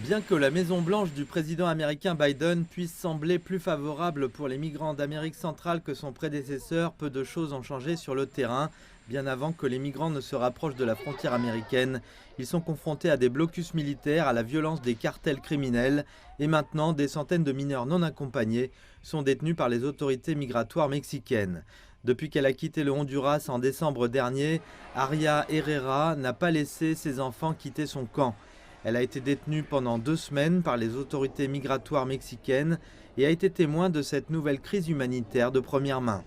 Bien que la Maison-Blanche du président américain Biden puisse sembler plus favorable pour les migrants d'Amérique centrale que son prédécesseur, peu de choses ont changé sur le terrain. Bien avant que les migrants ne se rapprochent de la frontière américaine, ils sont confrontés à des blocus militaires, à la violence des cartels criminels et maintenant des centaines de mineurs non accompagnés sont détenus par les autorités migratoires mexicaines. Depuis qu'elle a quitté le Honduras en décembre dernier, Aria Herrera n'a pas laissé ses enfants quitter son camp. Elle a été détenue pendant 2 semaines par les autorités migratoires mexicaines et a été témoin de cette nouvelle crise humanitaire de première main.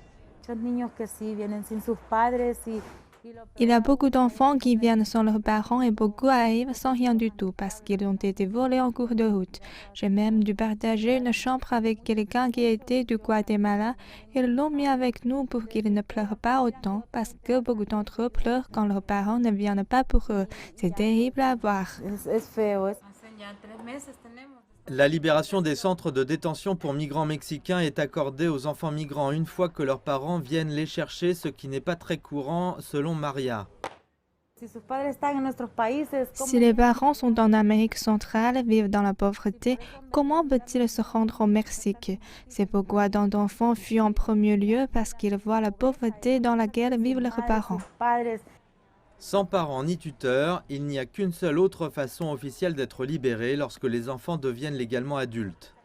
Il y a beaucoup d'enfants qui viennent sans leurs parents et beaucoup arrivent sans rien du tout parce qu'ils ont été volés en cours de route. J'ai même dû partager une chambre avec quelqu'un qui était du Guatemala. Ils l'ont mis avec nous pour qu'ils ne pleurent pas autant parce que beaucoup d'entre eux pleurent quand leurs parents ne viennent pas pour eux. C'est terrible à voir. La libération des centres de détention pour migrants mexicains est accordée aux enfants migrants une fois que leurs parents viennent les chercher, ce qui n'est pas très courant selon Maria. Si les parents sont en Amérique centrale, vivent dans la pauvreté, comment peut-ils se rendre au Mexique? C'est pourquoi tant d'enfants fuient en premier lieu parce qu'ils voient la pauvreté dans laquelle vivent leurs parents. Sans parents ni tuteurs, il n'y a qu'une seule autre façon officielle d'être libéré lorsque les enfants deviennent légalement adultes.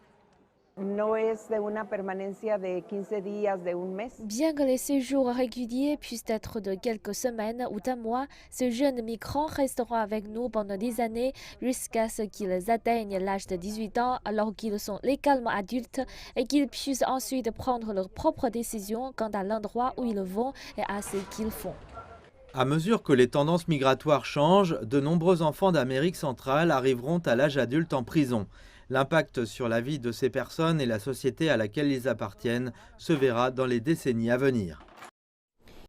Bien que les séjours réguliers puissent être de quelques semaines ou d'un mois, ces jeunes migrants resteront avec nous pendant des années jusqu'à ce qu'ils atteignent l'âge de 18 ans alors qu'ils sont légalement adultes et qu'ils puissent ensuite prendre leurs propres décisions quant à l'endroit où ils vont et à ce qu'ils font. À mesure que les tendances migratoires changent, de nombreux enfants d'Amérique centrale arriveront à l'âge adulte en prison. L'impact sur la vie de ces personnes et la société à laquelle ils appartiennent se verra dans les décennies à venir.